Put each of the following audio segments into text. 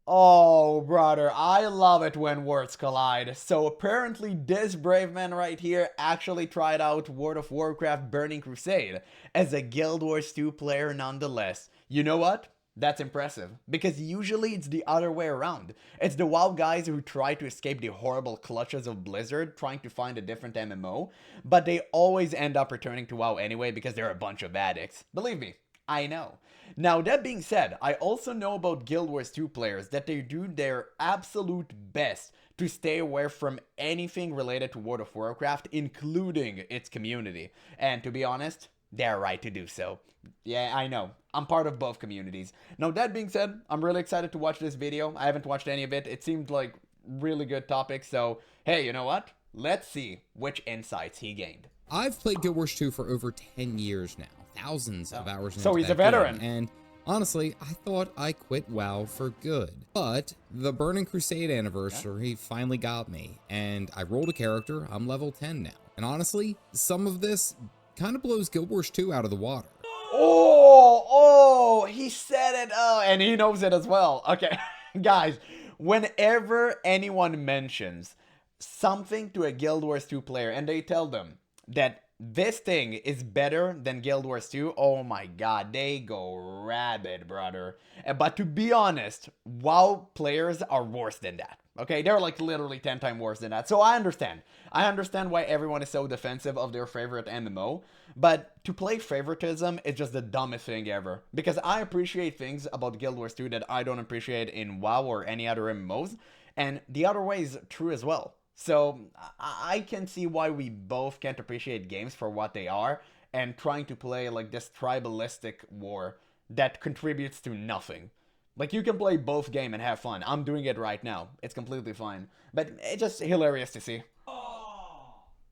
Oh, brother, I love it when worlds collide. So apparently this brave man right here actually tried out World of Warcraft Burning Crusade as a Guild Wars 2 player nonetheless. You know what? That's impressive, because usually it's the other way around. It's the WoW guys who try to escape the horrible clutches of Blizzard trying to find a different MMO, but they always end up returning to WoW anyway because they're a bunch of addicts. Believe me, I know. Now, that being said, I also know about Guild Wars 2 players that they do their absolute best to stay away from anything related to World of Warcraft, including its community. And to be honest, they're right to do so. Yeah, I know. I'm part of both communities. Now, that being said, I'm really excited to watch this video. I haven't watched any of it. It seemed like really good topic, so hey, you know what? Let's see which insights he gained. I've played Guild Wars 2 for over 10 years now, thousands of hours So into he's a that veteran. game, and honestly, I thought I quit WoW for good. But the Burning Crusade anniversary finally got me, and I rolled a character. I'm level 10 now. And honestly, some of this kind of blows Guild Wars 2 out of the water. Oh, he said it. Oh, and he knows it as well. Okay, guys, whenever anyone mentions something to a Guild Wars 2 player and they tell them that this thing is better than Guild Wars 2, oh my god, they go rabid, brother. But to be honest, WoW players are worse than that. Okay, they're like literally 10 times worse than that. So I understand. I understand why everyone is so defensive of their favorite MMO, but to play favoritism is just the dumbest thing ever. Because I appreciate things about Guild Wars 2 that I don't appreciate in WoW or any other MMOs, and the other way is true as well. So I can see why we both can't appreciate games for what they are and trying to play like this tribalistic war that contributes to nothing. Like, you can play both game and have fun. I'm doing it right now. It's completely fine. But it's just hilarious to see.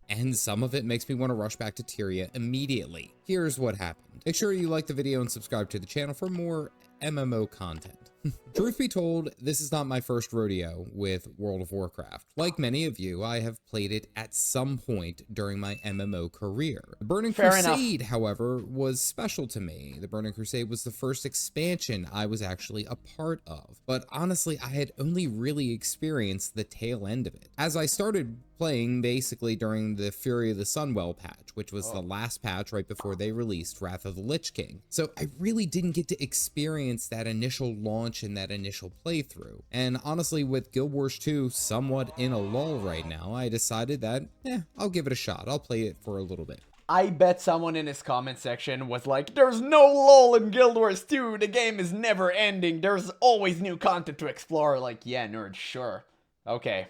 And some of it makes me want to rush back to Tyria immediately. Here's what happened. Make sure you like the video and subscribe to the channel for more MMO content. Truth be told, this is not my first rodeo with World of Warcraft. Like many of you, I have played it at some point during my MMO career. The Burning Crusade, however, was special to me. The Burning Crusade was the first expansion I was actually a part of. But honestly, I had only really experienced the tail end of it. As I started playing basically during the Fury of the Sunwell patch, which was the last patch right before they released Wrath of the Lich King. So I really didn't get to experience that initial launch and that initial playthrough. And honestly, with Guild Wars 2 somewhat in a lull right now, I decided that, I'll give it a shot. I'll play it for a little bit. I bet someone in his comment section was like, there's no lull in Guild Wars 2, the game is never ending, there's always new content to explore. Like, yeah, nerd, sure. Okay,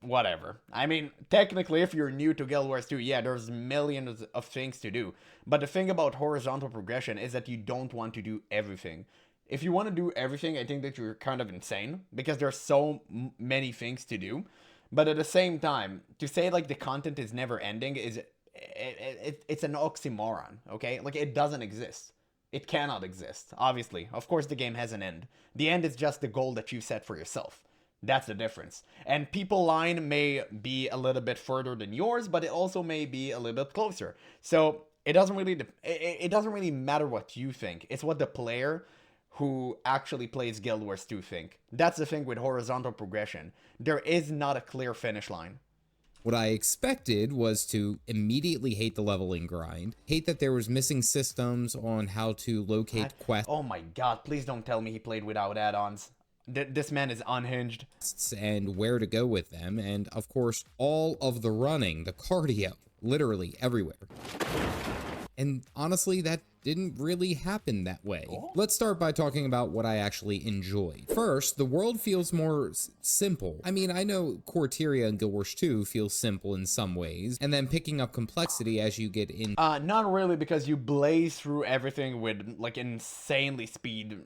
whatever. I mean, technically, if you're new to Guild Wars 2, yeah, there's millions of things to do. But the thing about horizontal progression is that you don't want to do everything. If you want to do everything, I think that you're kind of insane, because there's so many things to do. But at the same time, to say like the content is never ending is it's an oxymoron, okay? Like, it doesn't exist. It cannot exist, obviously. Of course the game has an end. The end is just the goal that you set for yourself. That's the difference. And people line may be a little bit further than yours, but it also may be a little bit closer. So it doesn't really matter what you think. It's what the player who actually plays Guild Wars 2 think. That's the thing with horizontal progression. There is not a clear finish line. What I expected was to immediately hate the leveling grind, hate that there was missing systems on how to locate quests. Oh my god, please don't tell me he played without add-ons. This man is unhinged. And where to go with them, and of course, all of the running, the cardio, literally everywhere. And honestly, that didn't really happen that way. Let's start by talking about what I actually enjoyed. First, the world feels more simple. I mean, I know Tyria and Guild Wars 2 feels simple in some ways, and then picking up complexity as you get in. Not really, because you blaze through everything with like insanely speedy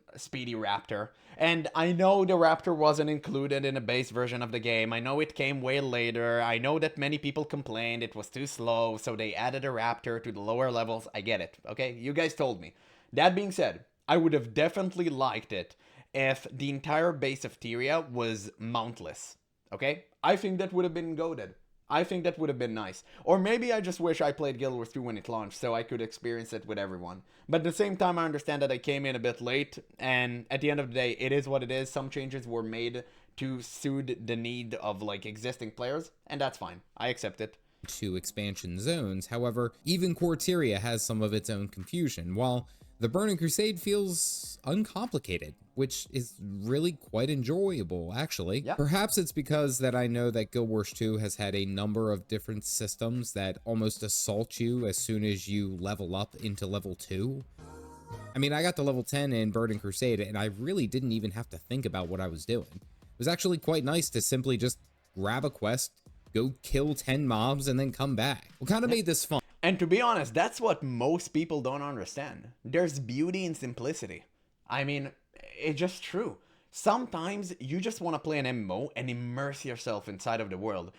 Raptor. And I know the Raptor wasn't included in the base version of the game. I know it came way later. I know that many people complained it was too slow, so they added a Raptor to the lower levels. I get it, okay? You guys told me. That being said, I would have definitely liked it if the entire base of Tyria was mountless, okay? I think that would have been goated. I think that would have been nice. Or maybe I just wish I played Guild Wars 2 when it launched so I could experience it with everyone. But at the same time, I understand that I came in a bit late, and at the end of the day, it is what it is. Some changes were made to suit the need of like existing players, and that's fine. I accept it. To expansion zones. However, even Quarteria has some of its own confusion, while the Burning Crusade feels uncomplicated, which is really quite enjoyable, actually. Yeah. Perhaps it's because that I know that Guild Wars 2 has had a number of different systems that almost assault you as soon as you level up into level 2. I mean, I got to level 10 in Burning Crusade, and I really didn't even have to think about what I was doing. It was actually quite nice to simply just grab a quest, go kill 10 mobs, and then come back. What kind of made this fun? And to be honest, that's what most people don't understand. There's beauty in simplicity. I mean, it's just true. Sometimes you just want to play an MMO and immerse yourself inside of the world.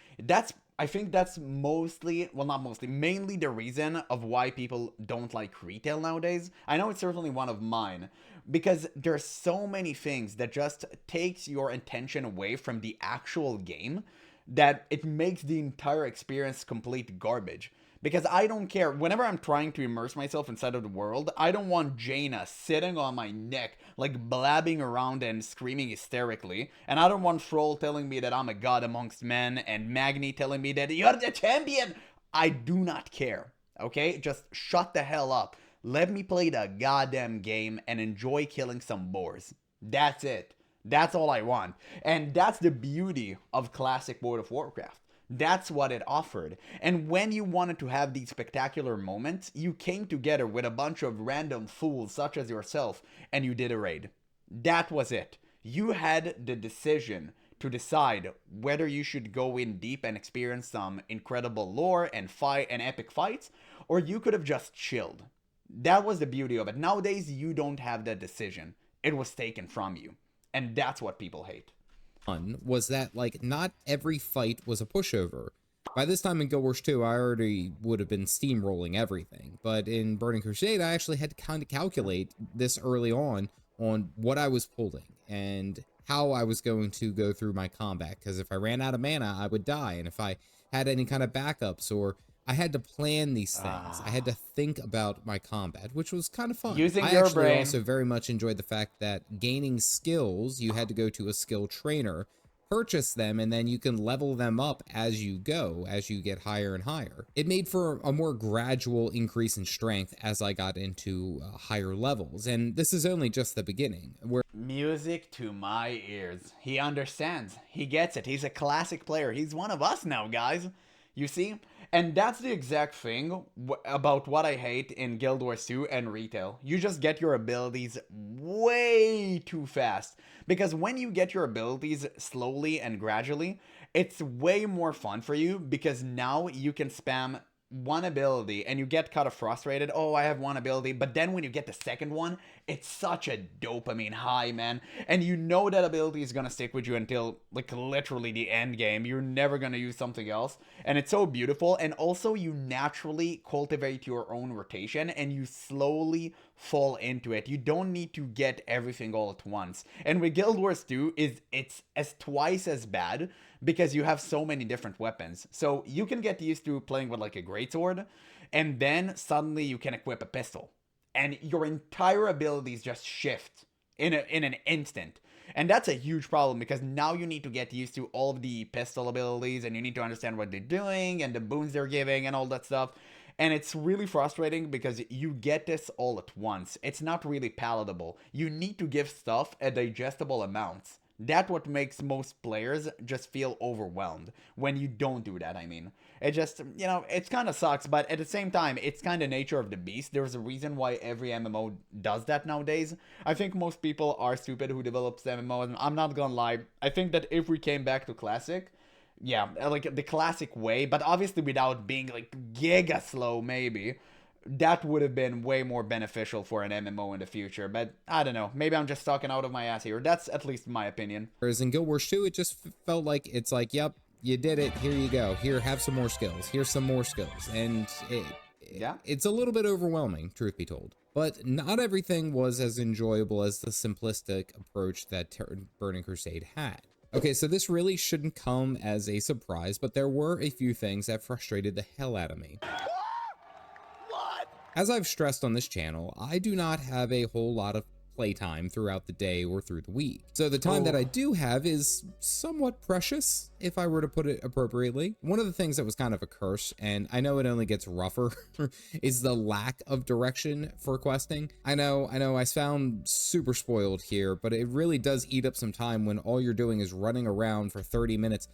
I think that's mostly, well, not mostly, mainly the reason of why people don't like retail nowadays. I know it's certainly one of mine, because there's so many things that just takes your attention away from the actual game that it makes the entire experience complete garbage. Because I don't care, whenever I'm trying to immerse myself inside of the world, I don't want Jaina sitting on my neck, like blabbing around and screaming hysterically. And I don't want Thrall telling me that I'm a god amongst men, and Magni telling me that you're the champion. I do not care, okay? Just shut the hell up. Let me play the goddamn game and enjoy killing some boars. That's it. That's all I want. And that's the beauty of classic World of Warcraft. That's what it offered. And when you wanted to have these spectacular moments, you came together with a bunch of random fools such as yourself, and you did a raid. That was it. You had the decision to decide whether you should go in deep and experience some incredible lore and fight and epic fights, or you could have just chilled. That was the beauty of it. Nowadays, you don't have that decision. It was taken from you. And that's what people hate. Was that, like, not every fight was a pushover. By this time in Guild Wars 2, I already would have been steamrolling everything. But in Burning Crusade, I actually had to kind of calculate this early on what I was pulling and how I was going to go through my combat. Because if I ran out of mana, I would die. And if I had any kind of backups, or I had to plan these things. I had to think about my combat, which was kind of fun. Using I your actually brain. also very much enjoyed the fact that gaining skills, you had to go to a skill trainer, purchase them, and then you can level them up as you go, as you get higher and higher. It made for a more gradual increase in strength as I got into higher levels, and this is only just the beginning. Music to my ears. He understands. He gets it. He's a classic player. He's one of us now, guys. You see? And that's the exact thing about what I hate in Guild Wars 2 and retail. You just get your abilities way too fast. Because when you get your abilities slowly and gradually, it's way more fun for you, because now you can spam one ability and you get kind of frustrated. Oh, I have one ability. But then when you get the second one, it's such a dopamine high, man. And you know that ability is gonna stick with you until like literally the end game. You're never gonna use something else. And it's so beautiful. And also you naturally cultivate your own rotation and you slowly fall into it. You don't need to get everything all at once. And with Guild Wars 2, it's twice as bad, because you have so many different weapons. So you can get used to playing with like a greatsword, and then suddenly you can equip a pistol. And your entire abilities just shift in an instant. And that's a huge problem, because now you need to get used to all of the pistol abilities, and you need to understand what they're doing, and the boons they're giving, and all that stuff. And it's really frustrating because you get this all at once. It's not really palatable. You need to give stuff a digestible amounts. That's what makes most players just feel overwhelmed when you don't do that. I mean, it just, you know, it kind of sucks, but at the same time, it's kind of nature of the beast. There's a reason why every MMO does that nowadays. I think most people are stupid who develops MMOs. I'm not gonna lie. I think that if we came back to Classic, yeah, like the classic way, but obviously without being like giga slow, maybe, that would have been way more beneficial for an MMO in the future. But I don't know. Maybe I'm just talking out of my ass here. That's at least my opinion. Whereas in Guild Wars 2, it just felt like, it's like, yep, you did it. Here you go. Here, have some more skills. Here's some more skills. And it's a little bit overwhelming, truth be told. But not everything was as enjoyable as the simplistic approach that Burning Crusade had. Okay, so this really shouldn't come as a surprise, but there were a few things that frustrated the hell out of me. As I've stressed on this channel, I do not have a whole lot of playtime throughout the day or through the week. So the time that I do have is somewhat precious, if I were to put it appropriately. One of the things that was kind of a curse, and I know it only gets rougher, is the lack of direction for questing. I know I sound super spoiled here, but it really does eat up some time when all you're doing is running around for 30 minutes.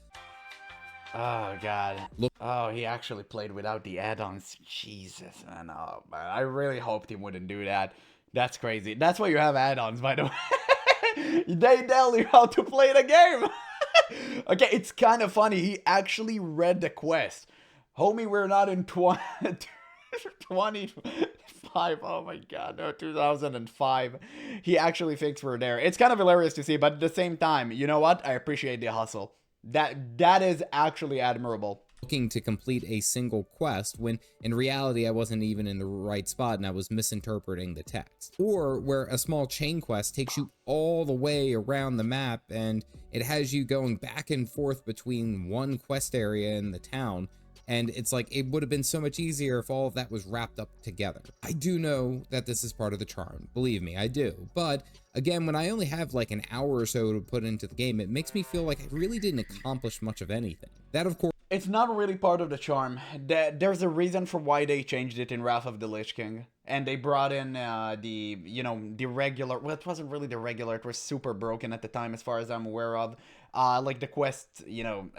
Oh god. Oh, he actually played without the add-ons. Jesus, man. Oh, man. I really hoped he wouldn't do that. That's crazy. That's why you have add-ons, by the way. They tell you how to play the game. Okay, it's kind of funny. He actually read the quest. Homie, we're not in 25. Oh my god, no, 2005. He actually thinks we're there. It's kind of hilarious to see, but at the same time, you know what? I appreciate the hustle. That is actually admirable. Looking to complete a single quest when in reality I wasn't even in the right spot and I was misinterpreting the text. Or where a small chain quest takes you all the way around the map and it has you going back and forth between one quest area in the town, and it's like it would have been so much easier if all of that was wrapped up together. I do know that this is part of the charm, believe me, I do, but again, when I only have like an hour or so to put into the game, it makes me feel like I really didn't accomplish much of anything. That, of course, it's not really part of the charm. There's a reason for why they changed it in Wrath of the Lich King. And they brought in the regular, well, it wasn't really the regular, it was super broken at the time as far as I'm aware of. Like the quest,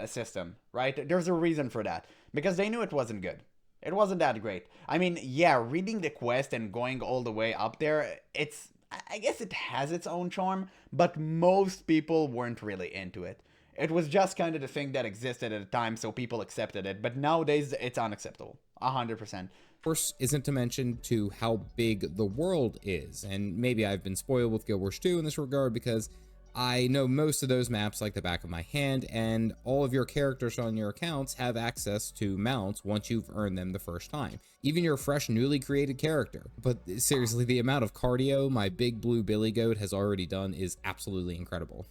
system, right? There's a reason for that. Because they knew it wasn't good. It wasn't that great. I mean, yeah, reading the quest and going all the way up there, I guess it has its own charm, but most people weren't really into it. It was just kind of the thing that existed at the time, so people accepted it. But nowadays, it's unacceptable. 100%. Of course, isn't to mention to how big the world is. And maybe I've been spoiled with Guild Wars 2 in this regard because I know most of those maps like the back of my hand, and all of your characters on your accounts have access to mounts once you've earned them the first time. Even your fresh, newly created character. But seriously, the amount of cardio my big blue billy goat has already done is absolutely incredible.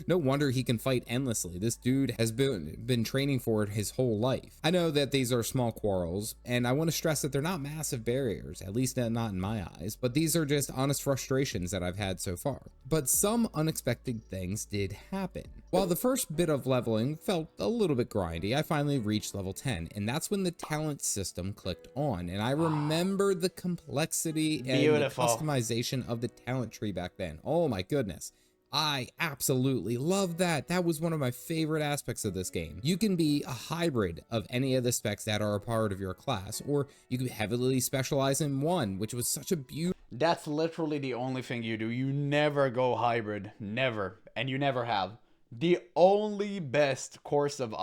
No wonder he can fight endlessly. This dude has been training for it his whole life. I know that these are small quarrels, and I want to stress that they're not massive barriers, at least not in my eyes, but these are just honest frustrations that I've had so far. But some unexpected things did happen. While the first bit of leveling felt a little bit grindy, I finally reached level 10, and that's when the talent system clicked on, and I remember the complexity and the customization of the talent tree back then. Oh my goodness. I absolutely love that. That was one of my favorite aspects of this game. You can be a hybrid of any of the specs that are a part of your class, or you can heavily specialize in one, which was such a beautiful. That's literally the only thing you do. You never go hybrid. Never. And you never have. The only best course of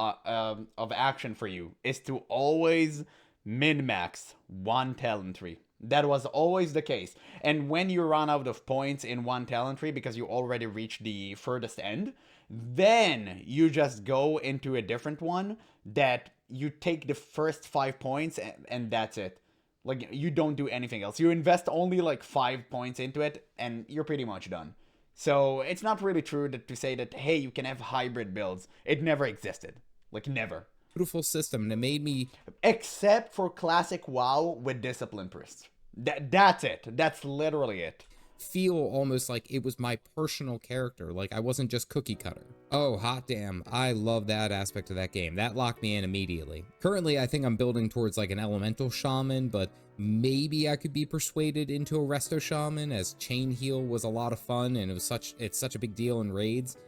action for you is to always min-max one talent tree. That was always the case. And when you run out of points in one talent tree because you already reached the furthest end, then you just go into a different one that you take the first 5 points and that's it. Like, you don't do anything else. You invest only like 5 points into it and you're pretty much done. So it's not really true to say that, hey, you can have hybrid builds. It never existed. Like, never. Beautiful system that made me, except for classic WoW with discipline priests. That's it. That's literally it. Feel almost like it was my personal character, like I wasn't just cookie cutter. Oh, hot damn, I love that aspect of that game. That locked me in immediately. Currently, I think I'm building towards like an elemental shaman, but maybe I could be persuaded into a resto shaman, as chain heal was a lot of fun and it's such a big deal in raids.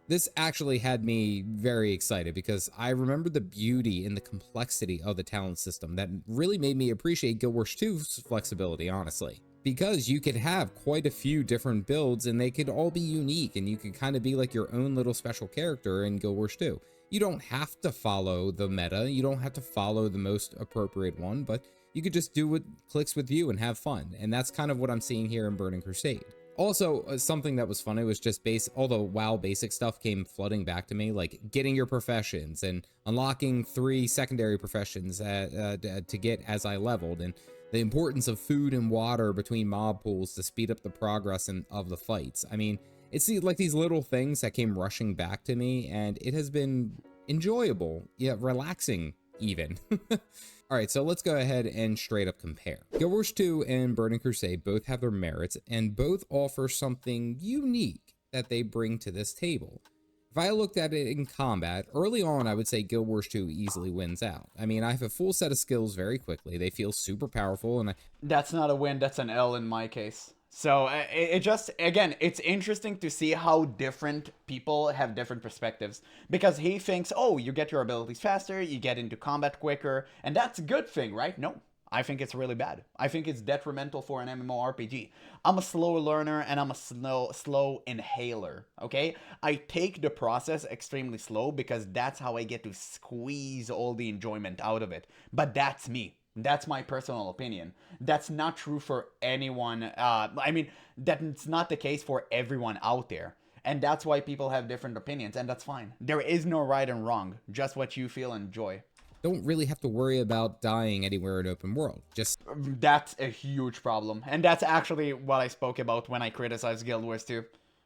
This actually had me very excited because I remember the beauty and the complexity of the talent system that really made me appreciate Guild Wars 2's flexibility, honestly. Because you could have quite a few different builds and they could all be unique and you could kind of be like your own little special character in Guild Wars 2. You don't have to follow the meta, you don't have to follow the most appropriate one, but you could just do what clicks with you and have fun. And that's kind of what I'm seeing here in Burning Crusade. Also, something that was funny was just all the WoW basic stuff came flooding back to me, like getting your professions and unlocking 3 secondary professions to get as I leveled, and the importance of food and water between mob pools to speed up the progress of the fights. I mean, It's like these little things that came rushing back to me, and it has been enjoyable, yeah, relaxing even. All right, so let's go ahead and straight up compare. Guild Wars 2 and Burning Crusade both have their merits, and both offer something unique that they bring to this table. If I looked at it in combat, early on, I would say Guild Wars 2 easily wins out. I mean, I have a full set of skills very quickly. They feel super powerful, and That's not a win, that's an L in my case. So it just, again, it's interesting to see how different people have different perspectives. Because he thinks, oh, you get your abilities faster, you get into combat quicker, and that's a good thing, right? No, I think it's really bad. I think it's detrimental for an MMORPG. I'm a slow learner and I'm a slow inhaler, okay? I take the process extremely slow because that's how I get to squeeze all the enjoyment out of it. But that's me. That's my personal opinion. That's not true for anyone. I mean, that's not the case for everyone out there. And that's why people have different opinions, and that's fine. There is no right and wrong, just what you feel and enjoy. don't really have to worry about dying anywhere in open world. Just That's a huge problem. And that's actually what I spoke about when I criticized Guild Wars 2.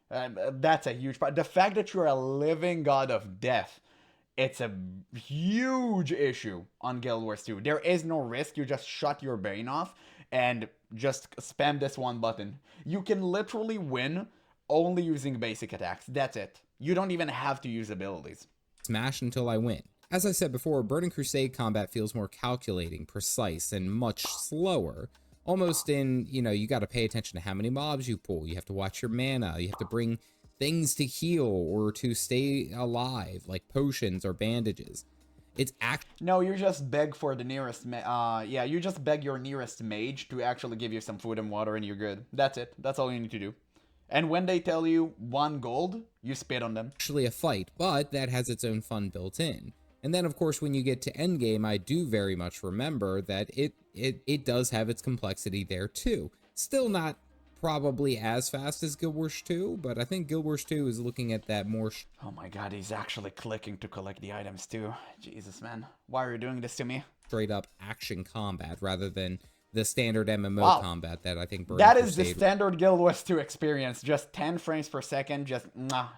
That's a huge problem. The fact that you're a living god of death, it's a huge issue on Guild Wars 2. There is no risk. You just shut your brain off and just spam this one button. You can literally win only using basic attacks. That's it. You don't even have to use abilities. smash until I win. As I said before, Burning Crusade combat feels more calculating, precise, and much slower. Almost in, you got to pay attention to how many mobs you pull. You have to watch your mana. You have to bring things to heal or to stay alive, like potions or bandages. It's No, you just beg for the nearest, you just beg your nearest mage to actually give you some food and water and you're good. That's it. That's all you need to do. And when they tell you 1 gold, you spit on them. actually a fight, but that has its own fun built in. And then, of course, when you get to endgame, I do very much remember that it does have its complexity there too. Still not probably as fast as Guild Wars 2, but I think Guild Wars 2 is looking at that more. Oh my god, he's actually clicking to collect the items too. Jesus, man. Why are you doing this to me? Straight up action combat rather than the standard MMO Wow. combat that I think That is the standard Guild Wars 2 experience. Just 10 frames per second. Just,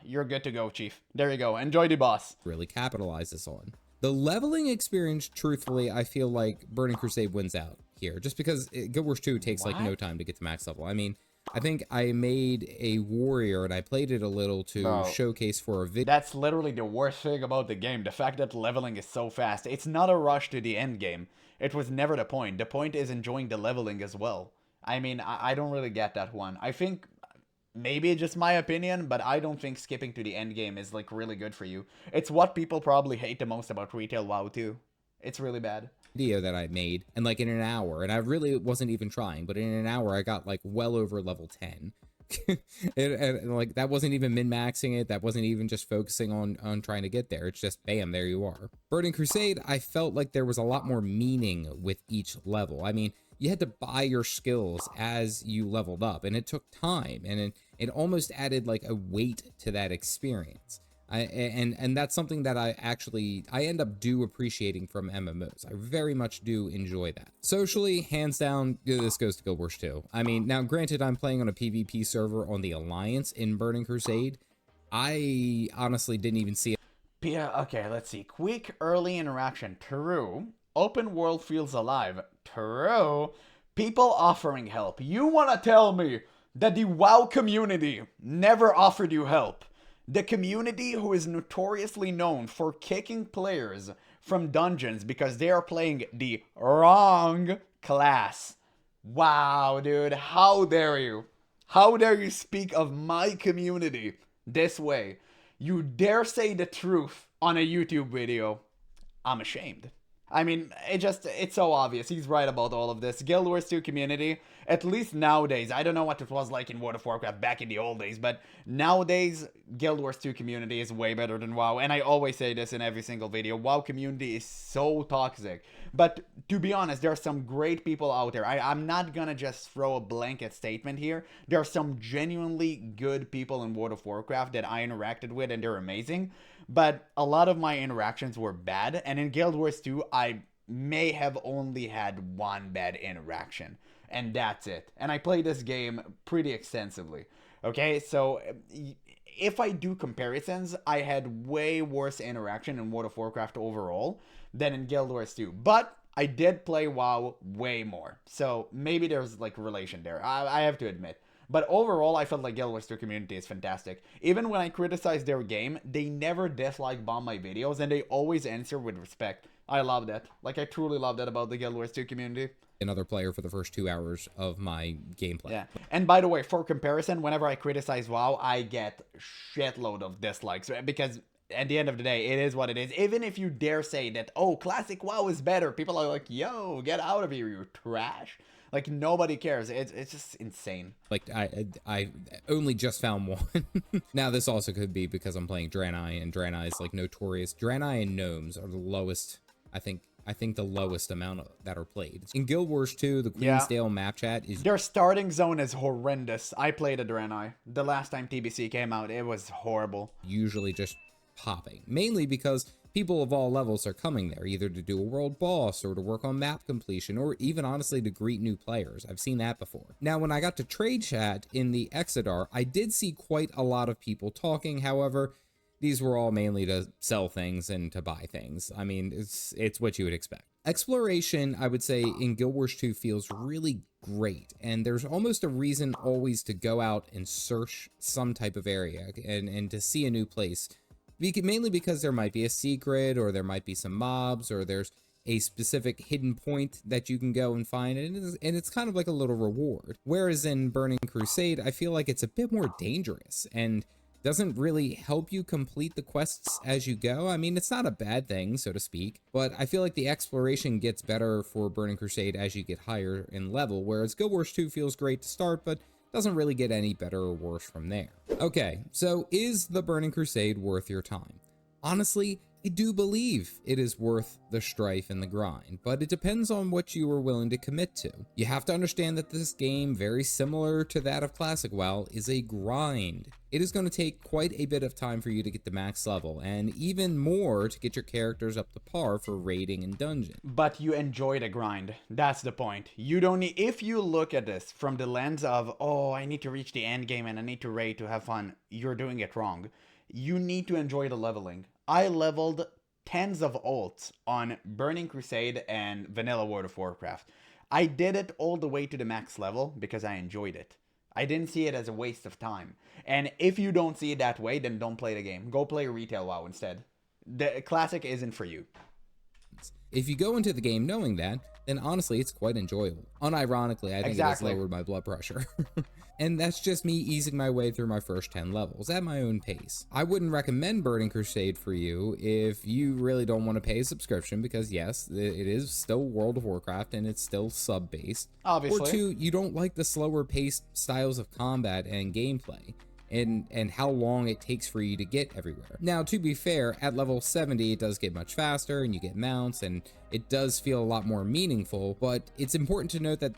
you're good to go, Chief. There you go. Enjoy the boss. really capitalizes on. The leveling experience, truthfully, I feel like Burning Crusade wins out here, just because Guild Wars 2 takes like no time to get to max level. I mean, I think I made a warrior and I played it a little to showcase for a video. That's literally the worst thing about the game. The fact that leveling is so fast. It's not a rush to the end game. It was never the point. The point is enjoying the leveling as well. I mean, I don't really get that one. I think maybe it's just my opinion, but I don't think skipping to the end game is like really good for you. It's what people probably hate the most about retail WoW too. It's really bad. Video that I made, and like in an hour, and I really wasn't even trying, but in an hour I got like well over level 10. and like that wasn't even min-maxing it, that wasn't even just focusing on trying to get there. It's just bam, there you are. Burning Crusade, I felt like there was a lot more meaning with each level. I mean, you had to buy your skills as you leveled up, and it took time, and it almost added like a weight to that experience. And that's something that I end up appreciating from MMOs. I very much do enjoy that. Socially, hands down, this goes to Guild Wars 2. I mean, now granted, I'm playing on a PvP server on the Alliance in Burning Crusade. I honestly didn't even see it. Okay, let's see. Quick early interaction. True. Open world feels alive. True. People offering help. You want to tell me that the WoW community never offered you help? The community who is notoriously known for kicking players from dungeons because they are playing the wrong class. Wow, dude, how dare you? How dare you speak of my community this way? You dare say the truth on a YouTube video. I'm ashamed. I mean, it's so obvious. He's right about all of this. Guild Wars 2 community, at least nowadays, I don't know what it was like in World of Warcraft back in the old days, but nowadays, Guild Wars 2 community is way better than WoW, and I always say this in every single video. WoW community is so toxic, but to be honest, there are some great people out there. I'm not gonna just throw a blanket statement here. There are some genuinely good people in World of Warcraft that I interacted with, and they're amazing. But a lot of my interactions were bad, and in Guild Wars 2, I may have only had one bad interaction, and that's it. And I played this game pretty extensively. Okay, so if I do comparisons, I had way worse interaction in World of Warcraft overall than in Guild Wars 2. But I did play WoW way more. So maybe there's like relation there. I have to admit. But overall, I felt like Guild Wars 2 community is fantastic. Even when I criticize their game, they never dislike bomb my videos and they always answer with respect. I love that. Like, I truly love that about the Guild Wars 2 community. Another player for the first 2 hours of my gameplay. Yeah. And by the way, for comparison, whenever I criticize WoW, I get shitload of dislikes because at the end of the day, it is what it is. Even if you dare say that, oh, classic WoW is better, people are like, yo, get out of here, you trash. Like, nobody cares. It's just insane. Like, I only just found one. Now, this also could be because I'm playing Draenei, and Draenei is, like, notorious. Draenei and Gnomes are the lowest, I think the lowest amount that are played. In Guild Wars 2, the Queensdale map chat is... Their starting zone is horrendous. I played a Draenei. The last time TBC came out, it was horrible. Usually just popping. Mainly because people of all levels are coming there, either to do a world boss or to work on map completion, or even honestly to greet new players. I've seen that before. Now, when I got to trade chat in the Exodar, I did see quite a lot of people talking. However, these were all mainly to sell things and to buy things. I mean, it's what you would expect. Exploration, I would say, in Guild Wars 2 feels really great, and there's almost a reason always to go out and search some type of area and to see a new place. Mainly because there might be a secret, or there might be some mobs, or there's a specific hidden point that you can go and find, and it's kind of like a little reward. Whereas in Burning Crusade, I feel like it's a bit more dangerous, and doesn't really help you complete the quests as you go. I mean, it's not a bad thing, so to speak, but I feel like the exploration gets better for Burning Crusade as you get higher in level, whereas Guild Wars 2 feels great to start, but doesn't really get any better or worse from there. Okay, so is the Burning Crusade worth your time? Honestly, I do believe it is worth the strife and the grind, but it depends on what you are willing to commit to. You have to understand that this game, very similar to that of Classic WoW, is a grind. It is going to take quite a bit of time for you to get the max level, and even more to get your characters up to par for raiding and dungeon. But you enjoy the grind. That's the point. You don't need, if you look at this from the lens of, oh, I need to reach the end game and I need to raid to have fun, you're doing it wrong. You need to enjoy the leveling. I leveled tens of ults on Burning Crusade and Vanilla World of Warcraft. I did it all the way to the max level because I enjoyed it. I didn't see it as a waste of time. And if you don't see it that way, then don't play the game. Go play retail WoW instead. The Classic isn't for you. If you go into the game knowing that, then honestly, it's quite enjoyable. Unironically, I think it has lowered my blood pressure. And that's just me easing my way through my first 10 levels at my own pace. I wouldn't recommend Burning Crusade for you if you really don't want to pay a subscription, because yes, it is still World of Warcraft and it's still sub-based. Obviously. Or two, you don't like the slower paced styles of combat and gameplay, and how long it takes for you to get everywhere. Now, to be fair, at level 70, it does get much faster and you get mounts and it does feel a lot more meaningful, but it's important to note that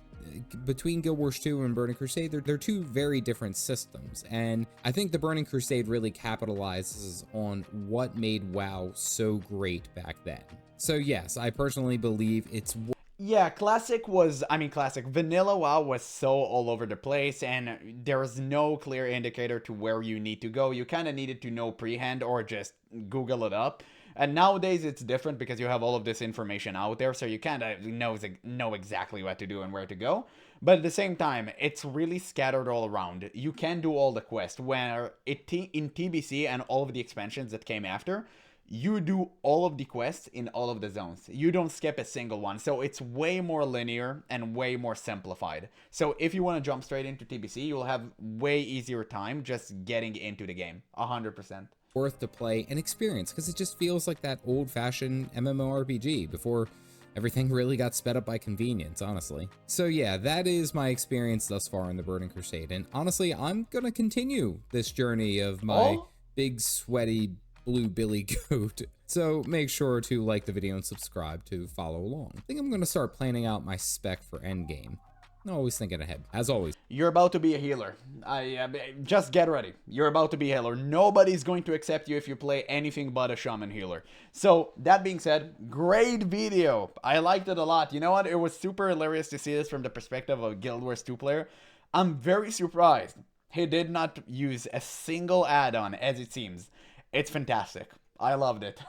between Guild Wars 2 and Burning Crusade, they're two very different systems, and I think the Burning Crusade really capitalizes on what made WoW so great back then. So yes, I personally believe it's... Yeah, Classic, Vanilla WoW was so all over the place, and there was no clear indicator to where you need to go. You kind of needed to know pre-hand or just Google it up. And nowadays it's different because you have all of this information out there, so you kind of know exactly what to do and where to go. But at the same time, it's really scattered all around. You can do all the quests, where in TBC and all of the expansions that came after, you do all of the quests in all of the zones. You don't skip a single one. So it's way more linear and way more simplified. So if you want to jump straight into TBC, you'll have way easier time just getting into the game. 100%. Worth to play and experience, because it just feels like that old-fashioned MMORPG before everything really got sped up by convenience, honestly. So yeah, that is my experience thus far in the Burning Crusade, and honestly, I'm gonna continue this journey of my big, sweaty, blue billy goat. So make sure to like the video and subscribe to follow along. I think I'm gonna start planning out my spec for endgame. Always thinking ahead, as always. You're about to be a healer. Just get ready. You're about to be a healer. Nobody's going to accept you if you play anything but a shaman healer. So, that being said, great video. I liked it a lot. You know what? It was super hilarious to see this from the perspective of a Guild Wars 2 player. I'm very surprised He did not use a single add-on, as it seems. It's fantastic. I loved it.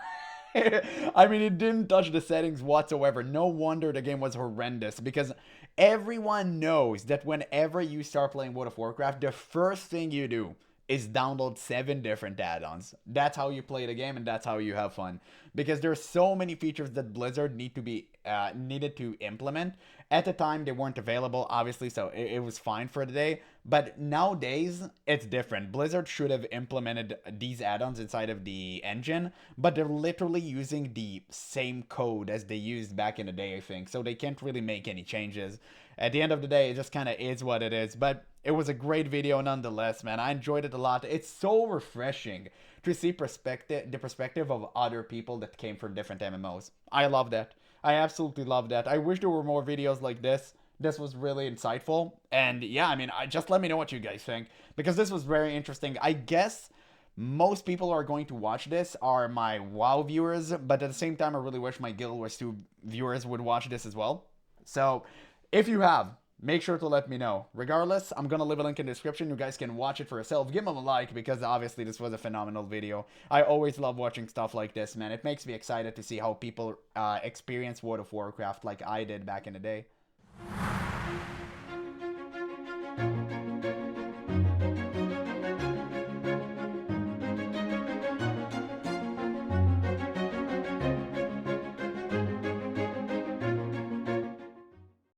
I mean, it didn't touch the settings whatsoever. No wonder the game was horrendous, because everyone knows that whenever you start playing World of Warcraft, the first thing you do is download 7 different add-ons. That's how you play the game, and that's how you have fun. Because there's so many features that Blizzard needed to implement. At the time, they weren't available, obviously, so it was fine for the day. But nowadays, it's different. Blizzard should have implemented these add-ons inside of the engine, but they're literally using the same code as they used back in the day, I think. So they can't really make any changes. At the end of the day, it just kind of is what it is. But it was a great video nonetheless, man. I enjoyed it a lot. It's so refreshing to see the perspective of other people that came from different MMOs. I love that. I absolutely love that. I wish there were more videos like this. This was really insightful. And yeah, I mean, just let me know what you guys think, because this was very interesting. I guess most people who are going to watch this are my WoW viewers, but at the same time, I really wish my Guild Wars 2 viewers would watch this as well. So if you have, make sure to let me know. Regardless, I'm gonna leave a link in the description. You guys can watch it for yourself. Give them a like, because obviously this was a phenomenal video. I always love watching stuff like this, man. It makes me excited to see how people experience World of Warcraft like I did back in the day.